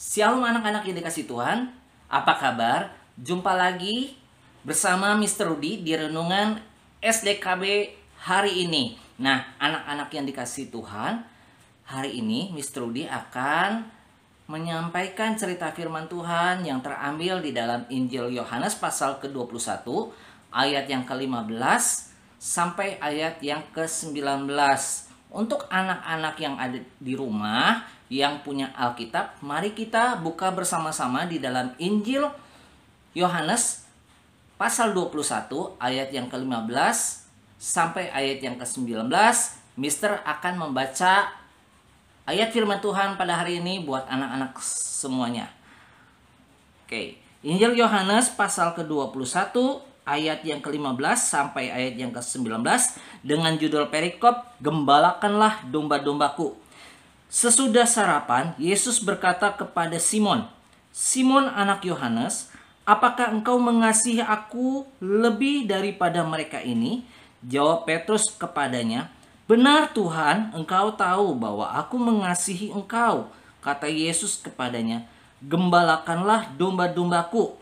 Shalom anak-anak yang dikasih Tuhan, apa kabar? Jumpa lagi bersama Mr. Rudi di Renungan SDKB hari ini. Nah, anak-anak yang dikasih Tuhan, hari ini Mr. Rudi akan menyampaikan cerita firman Tuhan yang terambil di dalam Injil Yohanes pasal ke-21 ayat yang ke-15 sampai ayat yang ke-19. Untuk anak-anak yang ada di rumah yang punya Alkitab, mari kita buka bersama-sama di dalam Injil Yohanes pasal 21 ayat yang ke-15 sampai ayat yang ke-19. Mister akan membaca ayat firman Tuhan pada hari ini buat anak-anak semuanya. Oke, Injil Yohanes pasal ke-21 ayat yang ke-15 sampai ayat yang ke-19 dengan judul perikop, Gembalakanlah domba-dombaku. Sesudah sarapan, Yesus berkata kepada Simon, "Simon anak Yohanes, apakah engkau mengasihi aku lebih daripada mereka ini?" Jawab Petrus kepadanya, "Benar Tuhan, engkau tahu bahwa aku mengasihi engkau." Kata Yesus kepadanya, "Gembalakanlah domba-dombaku."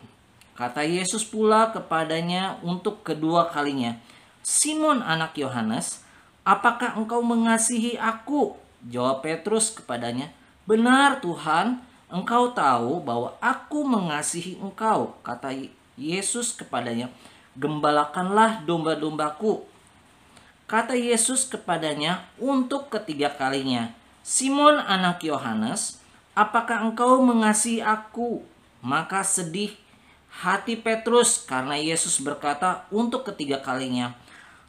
Kata Yesus pula kepadanya untuk kedua kalinya, "Simon anak Yohanes, apakah engkau mengasihi aku?" Jawab Petrus kepadanya, "Benar Tuhan, engkau tahu bahwa aku mengasihi engkau." Kata Yesus kepadanya, "Gembalakanlah domba-dombaku." Kata Yesus kepadanya untuk ketiga kalinya, "Simon anak Yohanes, apakah engkau mengasihi aku?" Maka sedih hati Petrus karena Yesus berkata untuk ketiga kalinya,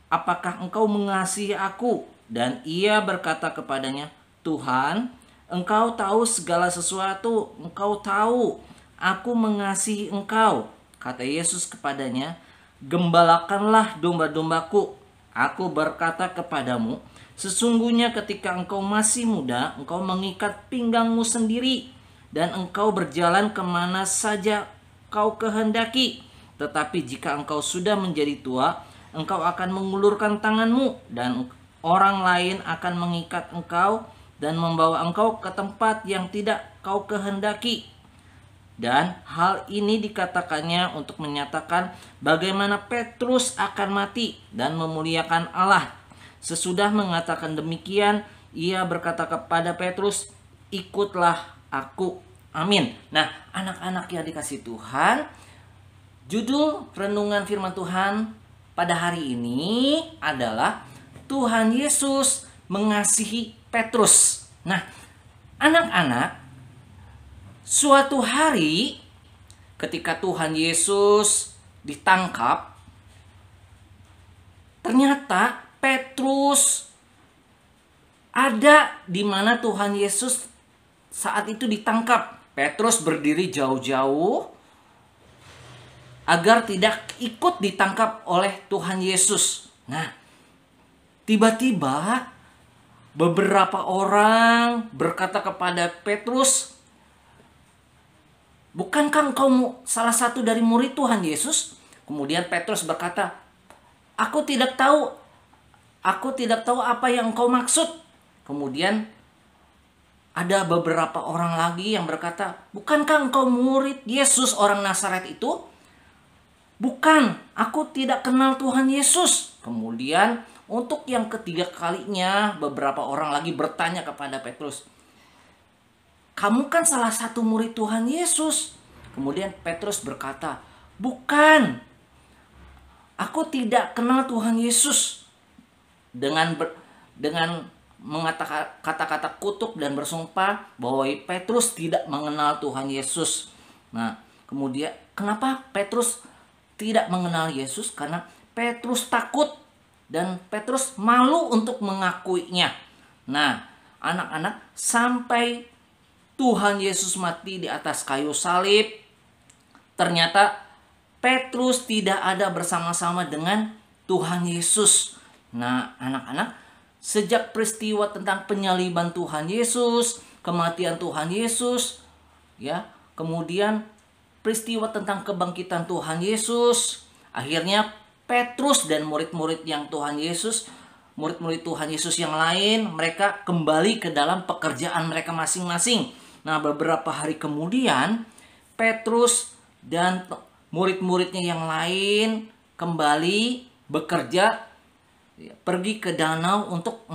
"Apakah engkau mengasihi aku?" Dan ia berkata kepadanya, "Tuhan, engkau tahu segala sesuatu, engkau tahu aku mengasihi engkau." Kata Yesus kepadanya, "Gembalakanlah domba-dombaku. Aku berkata kepadamu, sesungguhnya ketika engkau masih muda, engkau mengikat pinggangmu sendiri, dan engkau berjalan kemana saja kau kehendaki. Tetapi jika engkau sudah menjadi tua, engkau akan mengulurkan tanganmu, dan orang lain akan mengikat engkau dan membawa engkau ke tempat yang tidak kau kehendaki." Dan hal ini dikatakannya untuk menyatakan bagaimana Petrus akan mati dan memuliakan Allah. Sesudah mengatakan demikian, ia berkata kepada Petrus, "Ikutlah aku." Amin. Nah, anak-anak yang dikasih Tuhan, judul renungan firman Tuhan pada hari ini adalah Tuhan Yesus mengasihi Petrus. Nah, anak-anak, suatu hari ketika Tuhan Yesus ditangkap, ternyata Petrus ada di mana Tuhan Yesus saat itu ditangkap. Petrus berdiri jauh-jauh agar tidak ikut ditangkap oleh Tuhan Yesus. Nah, tiba-tiba beberapa orang berkata kepada Petrus, "Bukankah engkau salah satu dari murid Tuhan Yesus?" Kemudian Petrus berkata, Aku tidak tahu apa yang engkau maksud." Kemudian ada beberapa orang lagi yang berkata, "Bukankah engkau murid Yesus orang Nazaret itu?" "Bukan, aku tidak kenal Tuhan Yesus." Kemudian untuk yang ketiga kalinya beberapa orang lagi bertanya kepada Petrus, "Kamu kan salah satu murid Tuhan Yesus." Kemudian Petrus berkata, "Bukan, aku tidak kenal Tuhan Yesus." Dengan mengatakan kata-kata kutuk dan bersumpah bahwa Petrus tidak mengenal Tuhan Yesus. Nah, kemudian kenapa Petrus tidak mengenal Yesus? Karena Petrus takut dan Petrus malu untuk mengakuinya. Nah, anak-anak, sampai Tuhan Yesus mati di atas kayu salib, ternyata Petrus tidak ada bersama-sama dengan Tuhan Yesus. Nah, anak-anak, sejak peristiwa tentang penyaliban Tuhan Yesus, kematian Tuhan Yesus, ya, kemudian peristiwa tentang kebangkitan Tuhan Yesus, akhirnya Petrus dan murid-murid Tuhan Yesus yang lain, mereka kembali ke dalam pekerjaan mereka masing-masing. Nah, beberapa hari kemudian Petrus dan murid-muridnya yang lain kembali bekerja, pergi ke danau untuk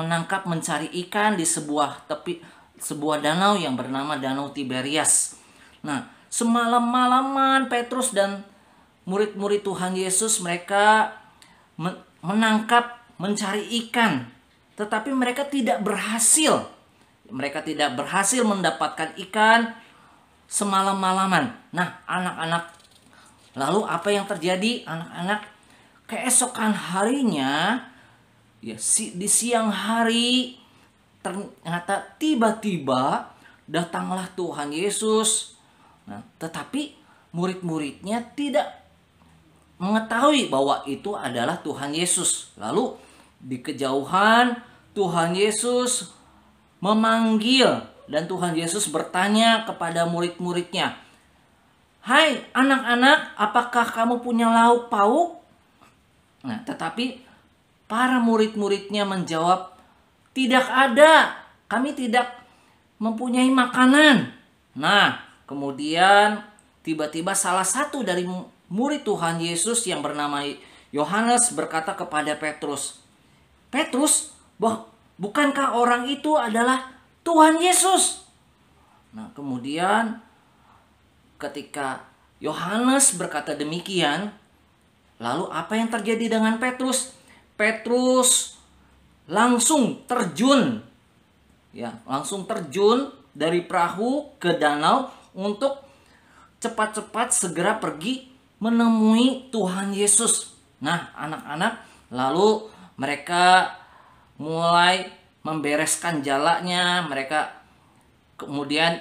mencari ikan di sebuah danau yang bernama Danau Tiberias. Nah, semalam-malaman Petrus dan murid-murid Tuhan Yesus mereka mencari ikan, tetapi mereka tidak berhasil. Mereka tidak berhasil mendapatkan ikan semalam-malaman. Nah, anak-anak, lalu apa yang terjadi? Anak-anak, keesokan harinya, ya, di siang hari, ternyata tiba-tiba datanglah Tuhan Yesus. Nah, tetapi murid-muridnya tidak mengetahui bahwa itu adalah Tuhan Yesus. Lalu di kejauhan Tuhan Yesus memanggil, dan Tuhan Yesus bertanya kepada murid-muridnya, "Hai anak-anak, apakah kamu punya lauk pauk?" Nah, tetapi para murid-muridnya menjawab, "Tidak ada, kami tidak mempunyai makanan." Nah, kemudian tiba-tiba salah satu dari murid Tuhan Yesus yang bernama Yohanes berkata kepada Petrus, "Petrus, bukankah orang itu adalah Tuhan Yesus?" Nah, kemudian ketika Yohanes berkata demikian, lalu apa yang terjadi dengan Petrus? Petrus langsung terjun, ya, langsung terjun dari perahu ke danau untuk cepat-cepat segera pergi menemui Tuhan Yesus. Nah, anak-anak, lalu mereka mulai membereskan jalanya, mereka kemudian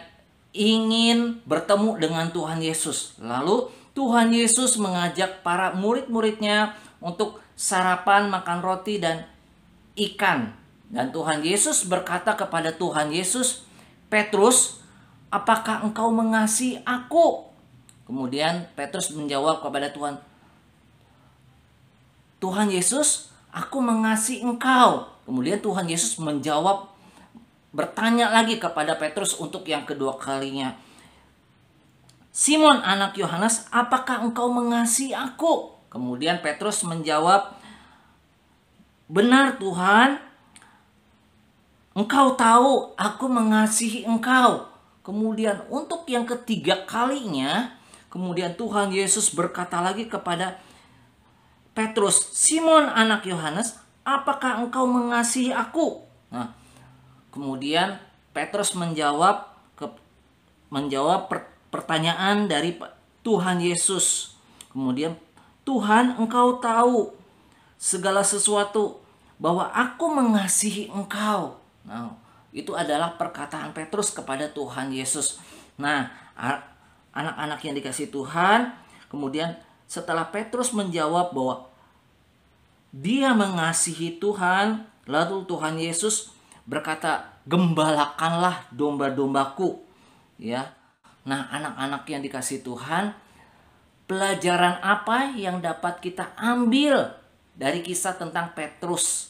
ingin bertemu dengan Tuhan Yesus. Lalu Tuhan Yesus mengajak para murid-muridnya untuk sarapan, makan roti dan ikan. Dan Tuhan Yesus berkata kepada Tuhan Yesus, "Petrus, apakah engkau mengasihi aku?" Kemudian Petrus menjawab kepada Tuhan, "Tuhan Yesus, aku mengasihi engkau." Kemudian Tuhan Yesus bertanya lagi kepada Petrus untuk yang kedua kalinya, "Simon anak Yohanes, apakah engkau mengasihi aku?" Kemudian Petrus menjawab, "Benar Tuhan, engkau tahu aku mengasihi engkau." Kemudian untuk yang ketiga kalinya, kemudian Tuhan Yesus berkata lagi kepada Petrus, "Simon anak Yohanes, apakah engkau mengasihi aku?" Nah, kemudian Petrus menjawab pertanyaan dari Tuhan Yesus. Kemudian, "Tuhan, engkau tahu segala sesuatu, bahwa aku mengasihi engkau." Nah, itu adalah perkataan Petrus kepada Tuhan Yesus. Nah, anak-anak yang dikasihi Tuhan, kemudian setelah Petrus menjawab bahwa dia mengasihi Tuhan, lalu Tuhan Yesus berkata, "Gembalakanlah domba-dombaku." Ya. Nah, anak-anak yang dikasihi Tuhan, pelajaran apa yang dapat kita ambil dari kisah tentang Petrus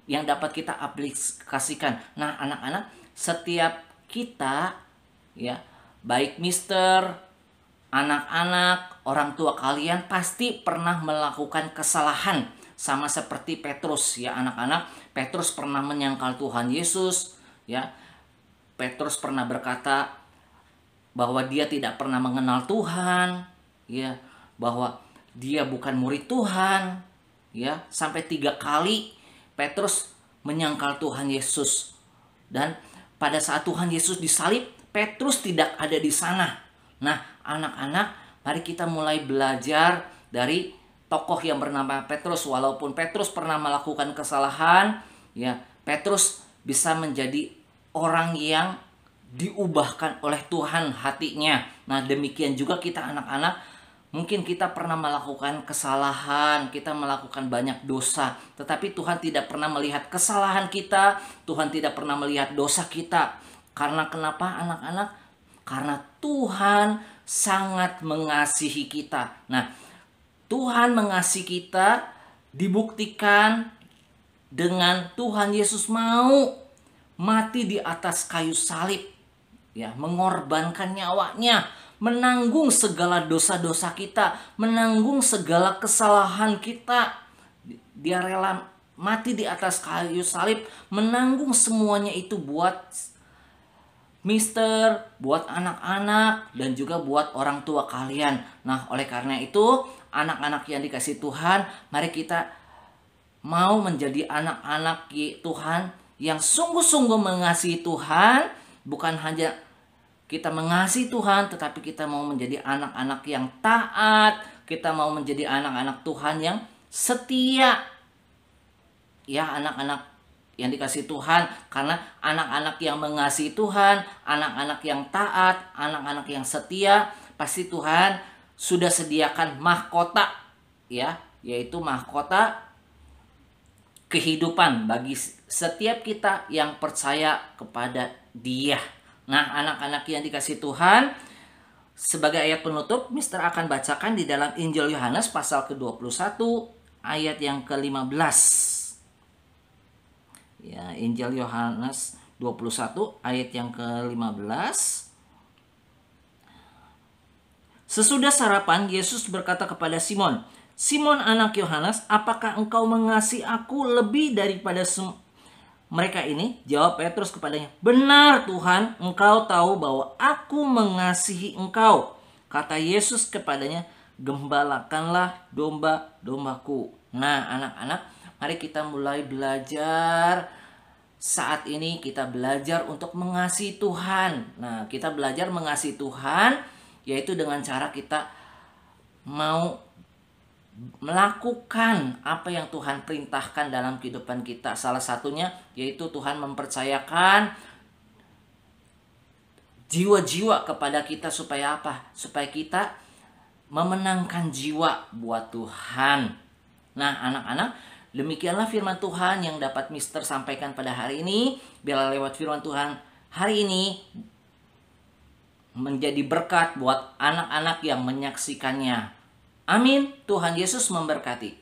yang dapat kita aplikasikan? Nah, anak-anak, setiap kita, ya, baik mister, anak-anak, orang tua kalian pasti pernah melakukan kesalahan sama seperti Petrus, ya anak-anak. Petrus pernah menyangkal Tuhan Yesus, ya. Petrus pernah berkata bahwa dia tidak pernah mengenal Tuhan, ya, bahwa dia bukan murid Tuhan, ya. Sampai 3 kali Petrus menyangkal Tuhan Yesus. Dan pada saat Tuhan Yesus disalib, Petrus tidak ada di sana. Nah, anak-anak, mari kita mulai belajar dari tokoh yang bernama Petrus. Walaupun Petrus pernah melakukan kesalahan, ya, Petrus bisa menjadi orang yang diubahkan oleh Tuhan hatinya. Nah, demikian juga kita anak-anak, mungkin kita pernah melakukan kesalahan, kita melakukan banyak dosa, tetapi Tuhan tidak pernah melihat kesalahan kita, Tuhan tidak pernah melihat dosa kita. Karena kenapa anak-anak? Karena Tuhan sangat mengasihi kita. Nah, Tuhan mengasihi kita dibuktikan dengan Tuhan Yesus mau mati di atas kayu salib. ya, mengorbankan nyawanya, menanggung segala dosa-dosa kita, menanggung segala kesalahan kita. Dia rela mati di atas kayu salib, menanggung semuanya itu buat Mister, buat anak-anak, dan juga buat orang tua kalian. Nah, oleh karena itu, anak-anak yang dikasih Tuhan, mari kita mau menjadi anak-anak Tuhan yang sungguh-sungguh mengasihi Tuhan. Bukan hanya kita mengasihi Tuhan, tetapi kita mau menjadi anak-anak yang taat. Kita mau menjadi anak-anak Tuhan yang setia. Ya, anak-anak yang dikasihi Tuhan, karena anak-anak yang mengasihi Tuhan, anak-anak yang taat, anak-anak yang setia, pasti Tuhan sudah sediakan mahkota, ya, yaitu mahkota kehidupan bagi setiap kita yang percaya kepada Dia. Nah, anak-anak yang dikasihi Tuhan, sebagai ayat penutup, Mister akan bacakan di dalam Injil Yohanes pasal ke-21 ayat yang ke-15. Ya, Injil Yohanes 21 ayat yang ke-15. Sesudah sarapan, Yesus berkata kepada Simon, "Simon anak Yohanes, apakah engkau mengasihi aku lebih daripada mereka ini?" Jawab Petrus kepadanya, "Benar Tuhan, engkau tahu bahwa aku mengasihi engkau." Kata Yesus kepadanya, "Gembalakanlah domba-dombaku." Nah, anak-anak, mari kita mulai belajar. Saat ini kita belajar untuk mengasihi Tuhan. Nah, kita belajar mengasihi Tuhan yaitu dengan cara kita mau melakukan apa yang Tuhan perintahkan dalam kehidupan kita. Salah satunya yaitu Tuhan mempercayakan jiwa-jiwa kepada kita supaya apa? Supaya kita memenangkan jiwa buat Tuhan. Nah, anak-anak, demikianlah firman Tuhan yang dapat Mister sampaikan pada hari ini. Biarlah lewat firman Tuhan hari ini menjadi berkat buat anak-anak yang menyaksikannya. Amin. Tuhan Yesus memberkati.